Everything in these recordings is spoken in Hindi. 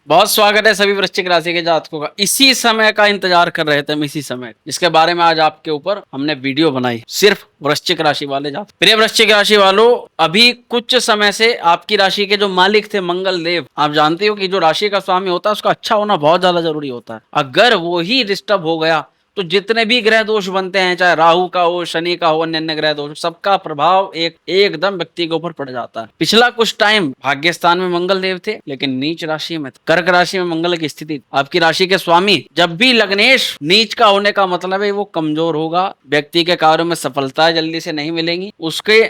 बहुत स्वागत है सभी वृश्चिक राशि के जातकों का। इसी समय का इंतजार कर रहे थे हम, इसी समय जिसके बारे में आज आपके ऊपर हमने वीडियो बनाई, सिर्फ वृश्चिक राशि वाले जातक। प्रिय वृश्चिक राशि वालों, अभी कुछ समय से आपकी राशि के जो मालिक थे मंगल देव, आप जानते हो कि जो राशि का स्वामी होता है उसका अच्छा होना बहुत ज्यादा जरूरी होता है। अगर वो ही डिस्टर्ब हो गया तो जितने भी ग्रह दोष बनते हैं, चाहे राहु का हो, शनि का हो, अन्य अन्य ग्रह दोष, सबका प्रभाव एकदम व्यक्ति के ऊपर पड़ जाता है। पिछला कुछ टाइम भाग्य स्थान में मंगल देव थे, लेकिन नीच राशि में, कर्क राशि में मंगल की स्थिति, आपकी राशि के स्वामी जब भी लग्नेश नीच का होने का मतलब है वो कमजोर होगा, व्यक्ति के कार्यों में सफलता जल्दी से नहीं मिलेगी, उसके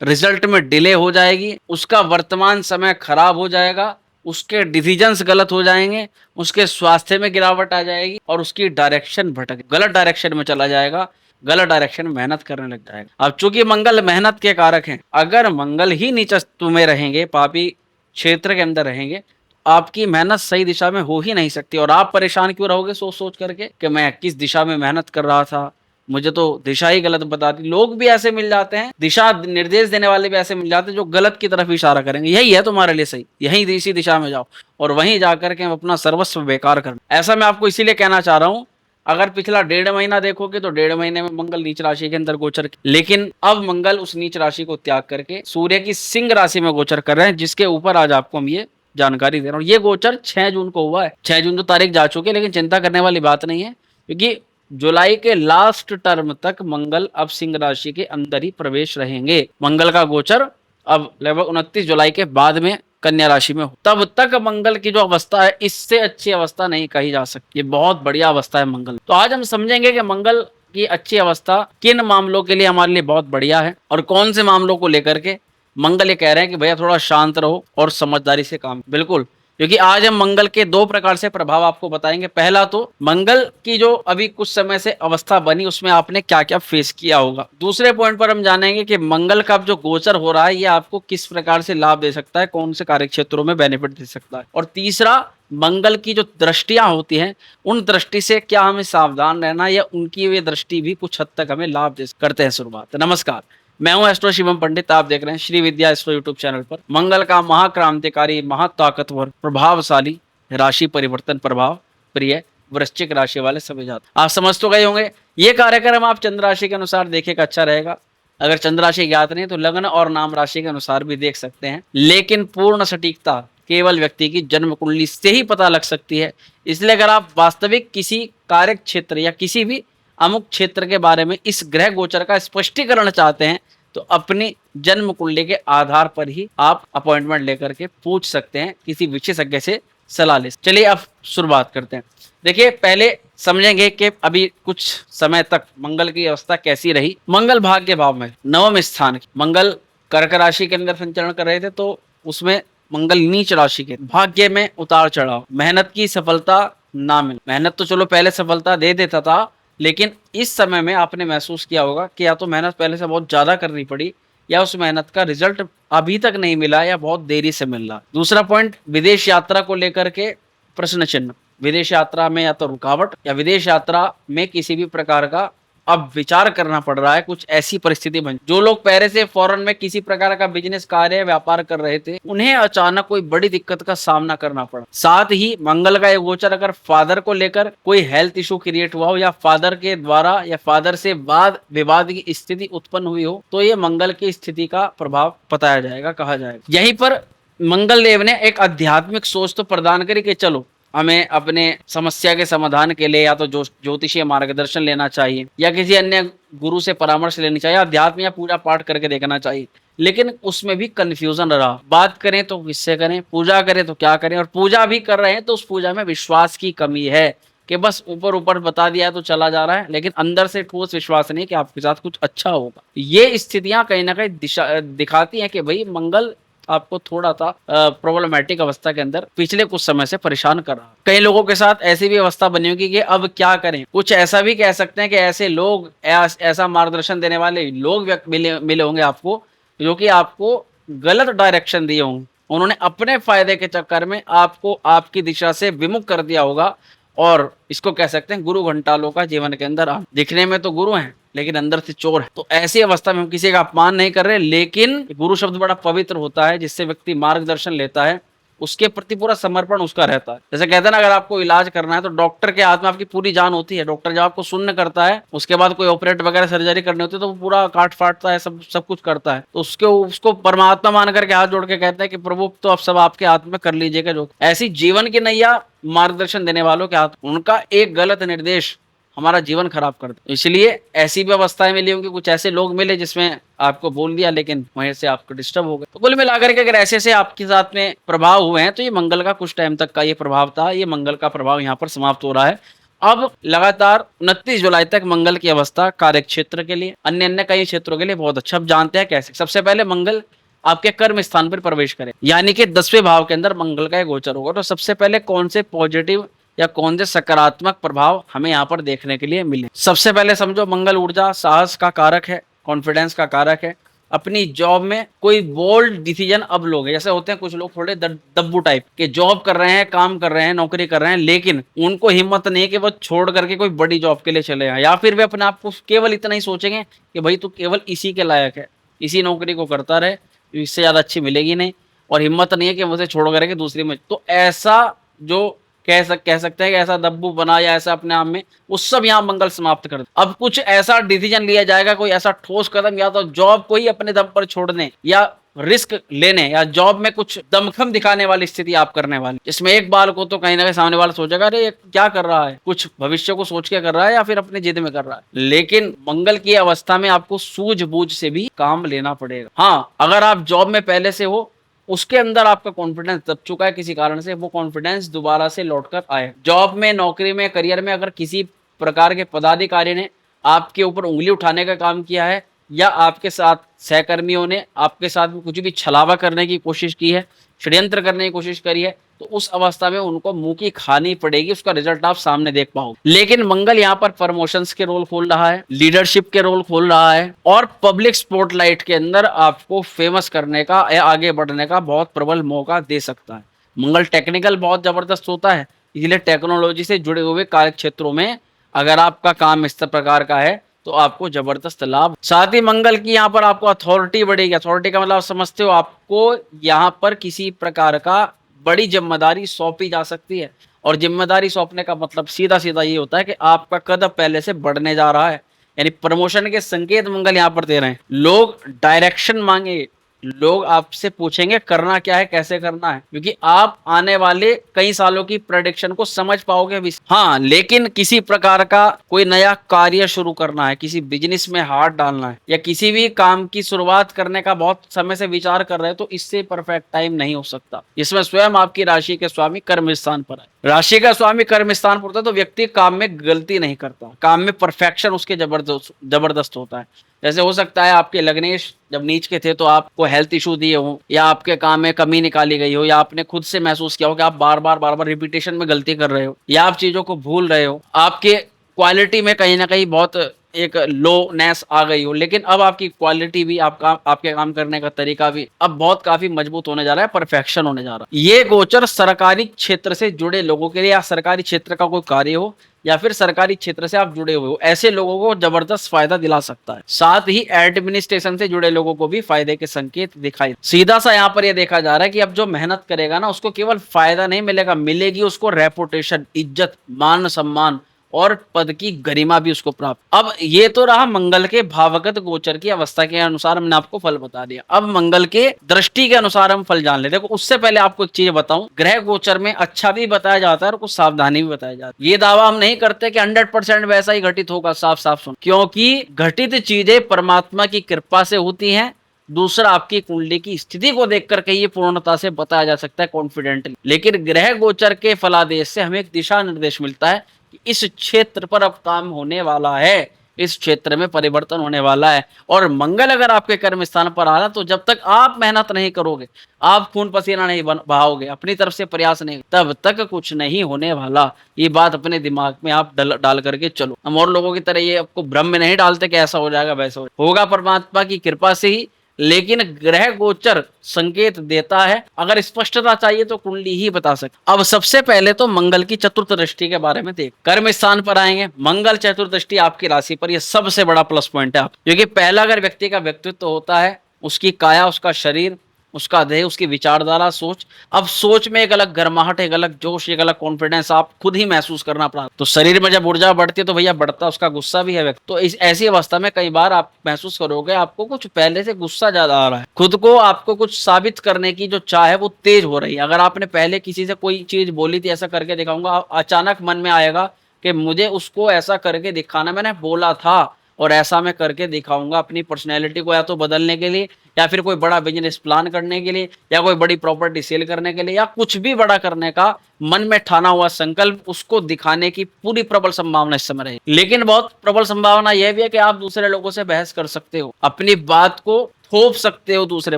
रिजल्ट में डिले हो जाएगी, उसका वर्तमान समय खराब हो जाएगा, उसके डिसीजंस गलत हो जाएंगे, उसके स्वास्थ्य में गिरावट आ जाएगी और उसकी डायरेक्शन भटक, गलत डायरेक्शन में चला जाएगा, गलत डायरेक्शन में मेहनत करने लग जाएगा। अब चूंकि मंगल मेहनत के कारक हैं, अगर मंगल ही नीचत्व में रहेंगे, पापी क्षेत्र के अंदर रहेंगे, आपकी मेहनत सही दिशा में हो ही नहीं सकती और आप परेशान क्यों रहोगे सोच सोच करके कि मैं किस दिशा में मेहनत कर रहा था, मुझे तो दिशा ही गलत बताती। लोग भी ऐसे मिल जाते हैं, दिशा निर्देश देने वाले भी ऐसे मिल जाते हैं जो गलत की तरफ इशारा करेंगे, यही है तुम्हारे लिए सही, यही इसी दिशा में जाओ, और वहीं जाकर के अपना सर्वस्व बेकार कर। ऐसा मैं आपको इसीलिए कहना चाह रहा हूं, अगर पिछला 1.5 महीना देखोगे तो 1.5 महीने में मंगल नीच राशि के अंदर गोचर, लेकिन अब मंगल उस नीच राशि को त्याग करके सूर्य की सिंह राशि में गोचर कर रहे हैं, जिसके ऊपर आज आपको हम ये जानकारी दे रहा हूँ। ये गोचर 6 जून को हुआ है, 6 जून तो तारीख जा चुकी है, लेकिन चिंता करने वाली बात नहीं है, क्योंकि जुलाई के लास्ट टर्म तक मंगल अब सिंह राशि के अंदर ही प्रवेश रहेंगे। मंगल का गोचर अब लगभग 29 जुलाई के बाद में कन्या राशि में हो, तब तक मंगल की जो अवस्था है इससे अच्छी अवस्था नहीं कही जा सकती, ये बहुत बढ़िया अवस्था है मंगल। तो आज हम समझेंगे कि मंगल की अच्छी अवस्था किन मामलों के लिए हमारे लिए बहुत बढ़िया है और कौन से मामलों को लेकर के मंगल ये कह रहे हैं कि भैया थोड़ा शांत रहो और समझदारी से काम। बिल्कुल, क्योंकि आज हम मंगल के 2 प्रकार से प्रभाव आपको बताएंगे। पहला तो मंगल की जो अभी कुछ समय से अवस्था बनी उसमें आपने क्या क्या फेस किया होगा। दूसरे पॉइंट पर हम जानेंगे कि मंगल का जो गोचर हो रहा है ये आपको किस प्रकार से लाभ दे सकता है, कौन से कार्य क्षेत्रों में बेनिफिट दे सकता है। और तीसरा, मंगल की जो दृष्टियां होती हैं उन दृष्टि से क्या हमें सावधान रहना, या उनकी वे दृष्टि भी कुछ हद तक हमें लाभ दे। करते हैं शुरुआत। नमस्कार, मैं हूं एस्ट्रो शिवम पंडित, आप देख रहे हैं श्री विद्या एस्ट्रो यूट्यूब चैनल पर। मंगल का महाक्रांतिकारी, महाताकतवर, प्रभावशाली राशि परिवर्तन प्रभाव प्रिय वृश्चिक राशि वाले सभी जातक, आप समझ तो गए होंगे। ये कार्यक्रम आप चंद्र राशि के अनुसार देखेगा अच्छा रहेगा। अगर चंद्र राशि ज्ञात नहीं तो लग्न और नाम राशि के अनुसार भी देख सकते हैं, लेकिन पूर्ण सटीकता केवल व्यक्ति की जन्म कुंडली से ही पता लग सकती है। इसलिए अगर आप वास्तविक किसी कार्य क्षेत्र या किसी भी अमुक क्षेत्र के बारे में इस ग्रह गोचर का स्पष्टीकरण चाहते हैं तो अपनी जन्म कुंडली के आधार पर ही आप अपॉइंटमेंट लेकर के पूछ सकते हैं, किसी विशेषज्ञ से सलाह ले। चलिए अब शुरुआत करते हैं। देखिए, पहले समझेंगे कि अभी कुछ समय तक मंगल की अवस्था कैसी रही। मंगल भाग्य भाव में 9वें स्थान की, मंगल कर्क राशि के अंदर संचरण कर रहे थे, तो उसमें मंगल नीच राशि के, भाग्य में उतार चढ़ाव, मेहनत की सफलता ना मिल। मेहनत तो चलो पहले सफलता दे देता था, लेकिन इस समय में आपने महसूस किया होगा कि या तो मेहनत पहले से बहुत ज्यादा करनी पड़ी, या उस मेहनत का रिजल्ट अभी तक नहीं मिला, या बहुत देरी से मिल रहा। दूसरा पॉइंट, विदेश यात्रा को लेकर के प्रश्न चिन्ह। विदेश यात्रा में या तो रुकावट, या विदेश यात्रा में किसी भी प्रकार का अब विचार करना पड़ रहा है, कुछ ऐसी परिस्थिति बन। जो लोग पहले से फॉरेन में किसी प्रकार का बिजनेस कार्य व्यापार कर रहे थे, उन्हें अचानक कोई बड़ी दिक्कत का सामना करना पड़ा। साथ ही मंगल का एक गोचर अगर फादर को लेकर कोई हेल्थ इशू क्रिएट हुआ हो, या फादर के द्वारा या फादर से वाद विवाद की स्थिति उत्पन्न हुई हो, तो ये मंगल की स्थिति का प्रभाव बताया जाएगा, कहा जाएगा। यहीं पर मंगल देव ने एक आध्यात्मिक सोच तो प्रदान करी कि चलो हमें अपने समस्या के समाधान के लिए या तो ज्योतिषीय मार्गदर्शन लेना चाहिए, या किसी अन्य गुरु से परामर्श लेनी चाहिए, अध्यात्म या पूजा पाठ करके देखना चाहिए। लेकिन उसमें भी कंफ्यूजन रहा, बात करें तो किससे करें, पूजा करें तो क्या करें, और पूजा भी कर रहे हैं तो उस पूजा में विश्वास की कमी है कि बस ऊपर ऊपर बता दिया तो चला जा रहा है, लेकिन अंदर से ठोस विश्वास नहीं कि आपके साथ कुछ अच्छा होगा। ये स्थितियां कहीं ना कहीं दिखाती हैं कि भाई मंगल आपको थोड़ा सा प्रॉब्लमेटिक अवस्था के अंदर पिछले कुछ समय से परेशान कर रहा है। कई लोगों के साथ ऐसी भी अवस्था बनी होगी कि अब क्या करें। कुछ ऐसा भी कह सकते हैं कि ऐसे लोग, ऐसा मार्गदर्शन देने वाले लोग मिले होंगे आपको, जो कि आपको गलत डायरेक्शन दिए होंगे। उन्होंने अपने फायदे के चक्कर में आपको आपकी दिशा से विमुख कर दिया होगा, और इसको कह सकते हैं गुरु घंटालों का जीवन के अंदर। दिखने में तो गुरु हैं लेकिन अंदर से चोर है। तो ऐसी अवस्था में हम किसी का अपमान नहीं कर रहे, लेकिन गुरु शब्द बड़ा पवित्र होता है, जिससे व्यक्ति मार्गदर्शन लेता है उसके प्रति पूरा समर्पण उसका रहता है। जैसे कहते हैं ना, अगर आपको इलाज करना है तो डॉक्टर के हाथ में आपकी पूरी जान होती है। डॉक्टर जब आपको शून्य करता है, उसके बाद कोई ऑपरेट वगैरह सर्जरी करनी होती है तो वो पूरा काट फाटता है, सब सब कुछ करता है। तो उसको परमात्मा मान करके हाथ जोड़ के कहते हैं कि प्रभु तो अब सब आपके हाथ में, कर लीजिएगा जो। ऐसी जीवन की नैया मार्गदर्शन देने वालों के हाथ, उनका एक गलत निर्देश हमारा जीवन खराब कर दे। इसलिए ऐसी व्यवस्थाएं मिली होंगी, कुछ ऐसे लोग मिले जिसमें आपको बोल दिया लेकिन वहीं से आपको डिस्टर्ब हो गए। तो कुल मिलाकर के अगर ऐसे ऐसे आपके साथ में प्रभाव हुए हैं तो ये मंगल का कुछ टाइम तक का ये प्रभाव था। ये मंगल का प्रभाव यहाँ पर समाप्त हो रहा है। अब लगातार 29 जुलाई तक मंगल की अवस्था कार्य क्षेत्र के लिए, अन्य अन्य कई क्षेत्रों के लिए बहुत अच्छा। अब जानते हैं कैसे। सबसे पहले मंगल आपके कर्म स्थान पर प्रवेश करे, यानी कि 10वें भाव के अंदर मंगल का एक गोचर होगा। तो सबसे पहले कौन से पॉजिटिव या कौन से सकारात्मक प्रभाव हमें यहाँ पर देखने के लिए मिले। सबसे पहले समझो, मंगल ऊर्जा साहस का कारक है, कॉन्फिडेंस का कारक है। अपनी जॉब में कोई बोल्ड डिसीजन अब लोगे। जैसे होते हैं कुछ लोग थोड़े दब्बू टाइप के, जॉब कर रहे हैं, काम कर रहे हैं, नौकरी कर रहे हैं, लेकिन उनको हिम्मत नहीं है कि वो छोड़ करके कोई बड़ी जॉब के लिए चले जाएं, या फिर वे अपने आप को केवल इतना ही सोचेंगे कि भाई तू केवल इसी के लायक है, इसी नौकरी को करता रहे, इससे ज्यादा अच्छी मिलेगी नहीं, और हिम्मत नहीं है कि मुझे छोड़ करके दूसरी में। तो ऐसा जो कह सकते हैं कि ऐसा दब्बू बना या ऐसा अपने आप में, उस सब यहाँ मंगल समाप्त कर दे। अब कुछ ऐसा डिसीजन लिया जाएगा, कोई ऐसा ठोस कदम, या तो जॉब को ही अपने दम पर छोड़ने या रिस्क लेने या जॉब में कुछ दमखम दिखाने वाली स्थिति आप करने वाली, इसमें एक बाल को तो कहीं ना कहीं सामने वाला सोचेगा अरे ये क्या कर रहा है, कुछ भविष्य को सोच के कर रहा है या फिर अपनी जिद में कर रहा है। लेकिन मंगल की अवस्था में आपको सूझबूझ से भी काम लेना पड़ेगा। हाँ, अगर आप जॉब में पहले से हो, उसके अंदर आपका कॉन्फिडेंस दब चुका है किसी कारण से, वो कॉन्फिडेंस दोबारा से लौटकर आए। जॉब में, नौकरी में, करियर में अगर किसी प्रकार के पदाधिकारी ने आपके ऊपर उंगली उठाने का काम किया है, या आपके साथ सहकर्मियों ने आपके साथ में कुछ भी छलावा करने की कोशिश की है, षड्यंत्र करने की कोशिश करी है, तो उस अवस्था में उनको मुंह की खानी पड़ेगी। उसका रिजल्ट आप सामने देख पाओगे। लेकिन मंगल यहाँ पर प्रमोशंस के रोल खोल रहा है, लीडरशिप के रोल खोल रहा है, और पब्लिक स्पॉटलाइट के अंदर आपको फेमस करने का या आगे बढ़ने का बहुत प्रबल मौका दे सकता है। मंगल टेक्निकल बहुत जबरदस्त होता है, इसलिए टेक्नोलॉजी से जुड़े हुए कार्य क्षेत्रों में अगर आपका काम इस प्रकार का है तो आपको जबरदस्त लाभ। साथ ही मंगल की यहाँ पर आपको अथॉरिटी बढ़ेगी। अथॉरिटी का मतलब समझते हो, आपको यहाँ पर किसी प्रकार का बड़ी जिम्मेदारी सौंपी जा सकती है। और जिम्मेदारी सौंपने का मतलब सीधा सीधा ये होता है कि आपका कदम पहले से बढ़ने जा रहा है, यानी प्रमोशन के संकेत मंगल यहाँ पर दे रहे हैं। लोग डायरेक्शन मांगे, लोग आपसे पूछेंगे करना क्या है, कैसे करना है, क्योंकि आप आने वाले कई सालों की प्रेडिक्शन को समझ पाओगे भी। हाँ, लेकिन किसी प्रकार का कोई नया कार्य शुरू करना है, किसी बिजनेस में हाथ डालना है, या किसी भी काम की शुरुआत करने का बहुत समय से विचार कर रहे हैं, तो इससे परफेक्ट टाइम नहीं हो सकता। इसमें स्वयं आपकी राशि के स्वामी कर्म स्थान पर है। राशि का स्वामी कर्म स्थान पर होता है तो व्यक्ति काम में गलती नहीं करता, काम में परफेक्शन उसके जबरदस्त होता है। जैसे हो सकता है आपके लग्नेश जब नीच के थे तो आपको हेल्थ इशू दिए हो, या आपके काम में कमी निकाली गई हो, या आपने खुद से महसूस किया हो कि आप बार बार रिपीटेशन में गलती कर रहे हो, या आप चीजों को भूल रहे हो, आपके क्वालिटी में कहीं ना कहीं बहुत एक लोनेस आ गई हो। लेकिन अब आपकी क्वालिटी भी, आपके काम करने का तरीका भी अब बहुत काफी मजबूत होने जा रहा है, परफेक्शन होने जा रहा है। ये गोचर सरकारी क्षेत्र से जुड़े लोगों के लिए, या सरकारी क्षेत्र का कोई कार्य हो, या फिर सरकारी क्षेत्र से आप जुड़े हुए हो, ऐसे लोगों को जबरदस्त फायदा दिला सकता है। साथ ही एडमिनिस्ट्रेशन से जुड़े लोगों को भी फायदे के संकेत दिखाई। सीधा सा यहाँ पर यह देखा जा रहा है कि अब जो मेहनत करेगा ना, उसको केवल फायदा नहीं मिलेगा, मिलेगी उसको रेपुटेशन, इज्जत, मान सम्मान और पद की गरिमा भी उसको प्राप्त। अब ये तो रहा मंगल के भावगत गोचर की अवस्था के अनुसार हमने आपको फल बता दिया। अब मंगल के दृष्टि के अनुसार हम फल जान ले। देखो, उससे पहले आपको एक चीज बताऊं, ग्रह गोचर में अच्छा भी बताया जाता है और कुछ सावधानी भी बताया जाता है। ये दावा हम नहीं करते कि 100% वैसा ही घटित होगा, साफ साफ सुन, क्योंकि घटित चीजें परमात्मा की कृपा से होती हैं। दूसरा, आपकी कुंडली की स्थिति को देख करके ये पूर्णता से बताया जा सकता है कॉन्फिडेंटली। लेकिन ग्रह गोचर के फलादेश से हमें एक दिशा निर्देश मिलता है कि इस क्षेत्र पर अब काम होने वाला है, इस क्षेत्र में परिवर्तन होने वाला है। और मंगल अगर आपके कर्म स्थान पर आ रहा, तो जब तक आप मेहनत नहीं करोगे, आप खून पसीना नहीं बहाओगे, अपनी तरफ से प्रयास नहीं, तब तक कुछ नहीं होने वाला। ये बात अपने दिमाग में आप डाल करके चलो। हम और लोगों की तरह ये आपको भ्रम में नहीं डालते कि ऐसा हो जाएगा वैसा होगा, परमात्मा की कृपा से ही। लेकिन ग्रह गोचर संकेत देता है। अगर स्पष्टता चाहिए तो कुंडली ही बता सकते। अब सबसे पहले तो मंगल की चतुर्थ दृष्टि के बारे में देख, कर्म स्थान पर आएंगे। मंगल चतुर्थ दृष्टि आपकी राशि पर, यह सबसे बड़ा प्लस पॉइंट है, क्योंकि पहला अगर व्यक्ति का व्यक्तित्व होता है, उसकी काया, उसका शरीर, उसका देह, उसकी विचारधारा, सोच, अब सोच में एक अलग गर्माहट, एक अलग जोश, एक अलग कॉन्फिडेंस आप खुद ही महसूस करना पड़ा। तो शरीर में जब ऊर्जा बढ़ती है तो भैया बढ़ता उसका गुस्सा भी है व्यक्ति। तो इस ऐसी अवस्था में कई बार आप महसूस करोगे आपको कुछ पहले से गुस्सा ज्यादा आ रहा है, खुद को आपको कुछ साबित करने की जो चाह है वो तेज हो रही है। अगर आपने पहले किसी से कोई चीज बोली थी ऐसा करके दिखाऊंगा, अचानक मन में आएगा कि मुझे उसको ऐसा करके दिखाना, मैंने बोला था और ऐसा मैं करके दिखाऊंगा, अपनी पर्सनैलिटी को या तो बदलने के लिए, या फिर कोई बड़ा बिजनेस प्लान करने के लिए, या कोई बड़ी प्रॉपर्टी सेल करने के लिए, या कुछ भी बड़ा करने का मन में ठाना हुआ संकल्प, उसको दिखाने की पूरी प्रबल संभावना इस समय रही। लेकिन बहुत प्रबल संभावना यह भी है कि आप दूसरे लोगों से बहस कर सकते हो, अपनी बात को थोप सकते हो दूसरे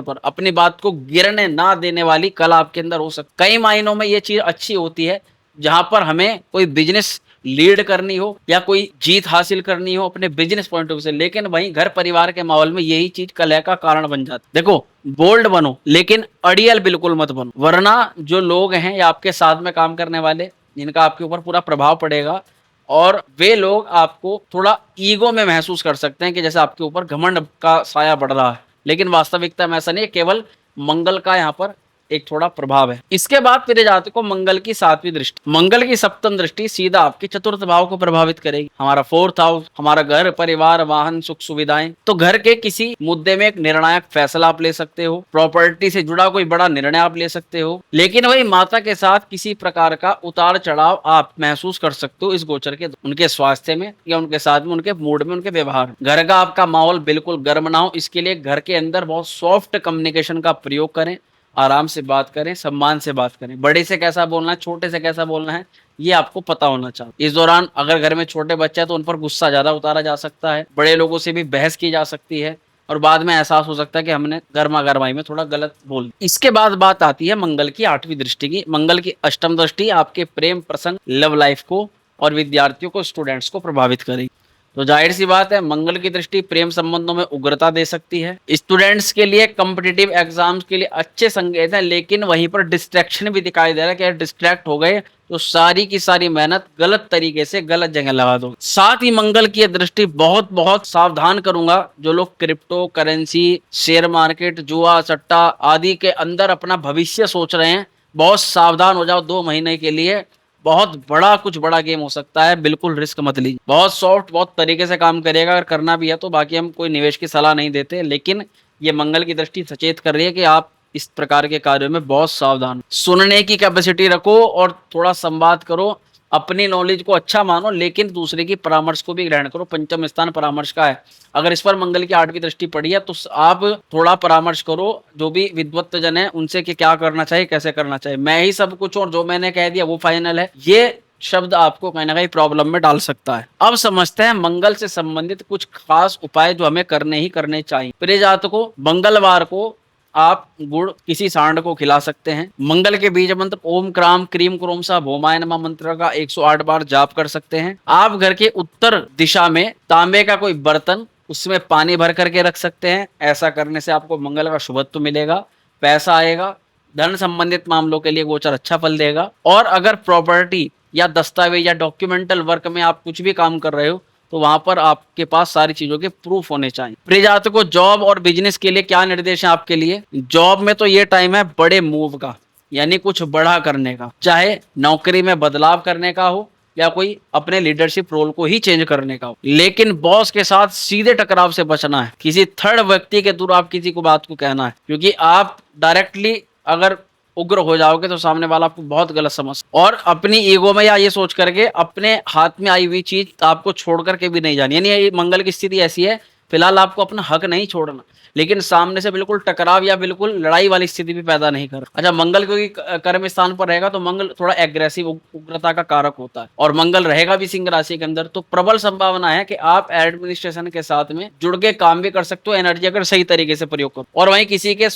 पर, अपनी बात को गिरने ना देने वाली कला आपके अंदर हो सकती है। कई मायनों में ये चीज अच्छी होती है जहां पर हमें कोई बिजनेस लीड करनी हो या कोई जीत हासिल करनी हो अपने बिजनेस पॉइंट ऑफ व्यू से, लेकिन वहीं घर परिवार के माहौल में यही चीज कलह का कारण बन जाती है। देखो, बोल्ड बनो लेकिन अड़ियल बिल्कुल मत बनो, वरना जो लोग हैं या आपके साथ में काम करने वाले जिनका आपके ऊपर पूरा प्रभाव पड़ेगा, और वे लोग आपको थोड़ा ईगो में महसूस कर सकते हैं कि जैसे आपके ऊपर घमंड का साया बढ़ रहा है, लेकिन वास्तविकता में ऐसा नहीं है, केवल मंगल का यहाँ पर एक थोड़ा प्रभाव है। इसके बाद प्रिय जातकों को मंगल की 7वीं दृष्टि, मंगल की सप्तम दृष्टि सीधा आपके चतुर्थ भाव को प्रभावित करेगी। हमारा 4th हाउस, हमारा घर परिवार वाहन सुख सुविधाएं, तो घर के किसी मुद्दे में एक निर्णायक फैसला आप ले सकते हो, प्रॉपर्टी से जुड़ा कोई बड़ा निर्णय आप ले सकते हो, लेकिन वही माता के साथ किसी प्रकार का उतार चढ़ाव आप महसूस कर सकते हो इस गोचर के, उनके स्वास्थ्य में या उनके साथ में, उनके मूड में, उनके व्यवहार। घर का आपका माहौल बिल्कुल गर्म ना हो, इसके लिए घर के अंदर बहुत सॉफ्ट कम्युनिकेशन का प्रयोग करें, आराम से बात करें, सम्मान से बात करें। बड़े से कैसा बोलना है, छोटे से कैसा बोलना है, ये आपको पता होना चाहिए। इस दौरान अगर घर में छोटे बच्चे हैं तो उन पर गुस्सा ज्यादा उतारा जा सकता है, बड़े लोगों से भी बहस की जा सकती है, और बाद में एहसास हो सकता है कि हमने गर्मा गर्माई में थोड़ा गलत बोल। इसके बाद बात आती है मंगल की 8वीं दृष्टि की। मंगल की अष्टम दृष्टि आपके प्रेम प्रसंग, लव लाइफ को और विद्यार्थियों को, स्टूडेंट्स को प्रभावित करेगी। तो जाहिर सी बात है, मंगल की दृष्टि प्रेम संबंधों में उग्रता दे सकती है। स्टूडेंट्स के लिए कॉम्पिटिटिव एग्जाम्स के लिए अच्छे संकेत हैं, लेकिन वहीं पर डिस्ट्रैक्शन भी दिखाई दे रहा है कि डिस्ट्रैक्ट हो गए तो सारी की सारी मेहनत गलत तरीके से गलत जगह लगा दो। साथ ही मंगल की दृष्टि बहुत बहुत सावधान करूंगा जो लोग क्रिप्टो करेंसी, शेयर मार्केट, जुआ सट्टा आदि के अंदर अपना भविष्य सोच रहे हैं, बहुत सावधान हो जाओ। 2 महीने के लिए बहुत बड़ा कुछ बड़ा गेम हो सकता है, बिल्कुल रिस्क मत लीजिए। बहुत सॉफ्ट, बहुत तरीके से काम करेगा अगर करना भी है तो। बाकी हम कोई निवेश की सलाह नहीं देते, लेकिन ये मंगल की दृष्टि सचेत कर रही है कि आप इस प्रकार के कार्यों में बहुत सावधान। सुनने की कैपेसिटी रखो और थोड़ा संवाद करो, अपनी नॉलेज को अच्छा मानो, लेकिन दूसरे की परामर्श को भी ग्रहण करो। पंचम स्थान परामर्श का है, अगर इस पर मंगल की 8वीं दृष्टि पड़ी है तो आप थोड़ा परामर्श करो जो भी विद्वत जन है उनसे कि क्या करना चाहिए, कैसे करना चाहिए। मैं ही सब कुछ और जो मैंने कह दिया वो फाइनल है, ये शब्द आपको कहीं ना कहीं प्रॉब्लम में डाल सकता है। अब समझते हैं मंगल से संबंधित कुछ खास उपाय जो हमें करने ही करने चाहिए। प्रिय जातकों, मंगलवार को आप गुड़ किसी सांड को खिला सकते हैं। मंगल के बीज मंत्र ओम क्राम क्रीम क्रोम सा भोमाय नमः मंत्र का 108 बार जाप कर सकते हैं। आप घर के उत्तर दिशा में तांबे का कोई बर्तन, उसमें पानी भर करके रख सकते हैं। ऐसा करने से आपको मंगल का शुभत्व मिलेगा, पैसा आएगा, धन संबंधित मामलों के लिए गोचर अच्छा फल देगा। और अगर प्रॉपर्टी या दस्तावेज या डॉक्यूमेंटल वर्क में आप कुछ भी काम कर रहे हो तो वहां पर आपके पास सारी चीजों के प्रूफ होने चाहिए। प्रिय जातकों, जॉब और बिजनेस के लिए क्या निर्देश है आपके लिए? जॉब में तो ये टाइम है बड़े मूव का, यानी कुछ बड़ा करने का, चाहे नौकरी में बदलाव करने का हो या कोई अपने लीडरशिप रोल को ही चेंज करने का हो, लेकिन बॉस के साथ सीधे टकराव से बचना है। किसी थर्ड व्यक्ति के थ्रू आप किसी को बात को कहना है, क्योंकि आप डायरेक्टली अगर उग्र हो जाओगे तो सामने वाला आपको बहुत गलत समझ, और अपनी ईगो में या ये सोच करके अपने हाथ में आई हुई चीज आपको छोड़ करके भी नहीं जानी। यानी मंगल की स्थिति ऐसी है, फिलहाल आपको अपना हक नहीं छोड़ना, लेकिन सामने से बिल्कुल टकराव या बिल्कुल लड़ाई वाली स्थिति भी पैदा नहीं कर। अच्छा, मंगल क्योंकि कर्म स्थान पर रहेगा तो मंगल थोड़ा एग्रेसिव, उग्रता का कारक होता है, और मंगल रहेगा भी सिंह राशि के अंदर, तो प्रबल संभावना है कि आप एडमिनिस्ट्रेशन के साथ में जुड़ के काम भी कर सकते हो, एनर्जी अगर सही तरीके से प्रयोग करो। और वहीं किसी के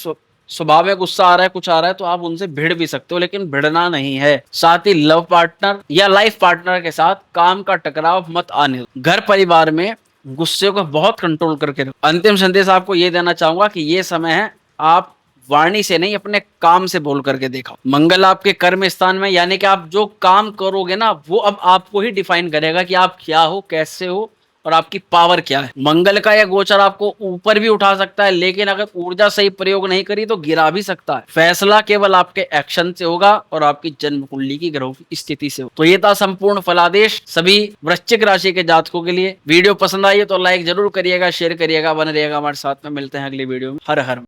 स्वभाव में गुस्सा आ रहा है, कुछ आ रहा है, तो आप उनसे भिड़ भी सकते हो, लेकिन भिड़ना नहीं है। साथ ही लव पार्टनर या लाइफ पार्टनर के साथ काम का टकराव मत आने दो। घर परिवार में गुस्से को बहुत कंट्रोल करके रखो। अंतिम संदेश आपको ये देना चाहूंगा कि ये समय है, आप वाणी से नहीं अपने काम से बोल करके दिखाओ। मंगल आपके कर्म स्थान में, यानी कि आप जो काम करोगे ना वो अब आपको ही डिफाइन करेगा कि आप क्या हो, कैसे हो, और आपकी पावर क्या है। मंगल का यह गोचर आपको ऊपर भी उठा सकता है, लेकिन अगर ऊर्जा सही प्रयोग नहीं करी तो गिरा भी सकता है। फैसला केवल आपके एक्शन से होगा और आपकी जन्म कुंडली की ग्रहों की स्थिति से। तो ये था संपूर्ण फलादेश सभी वृश्चिक राशि के जातकों के लिए। वीडियो पसंद आई है तो लाइक जरूर करिएगा, शेयर करिएगा, बने रहिएगा हमारे साथ में। मिलते हैं अगली वीडियो में। हर हर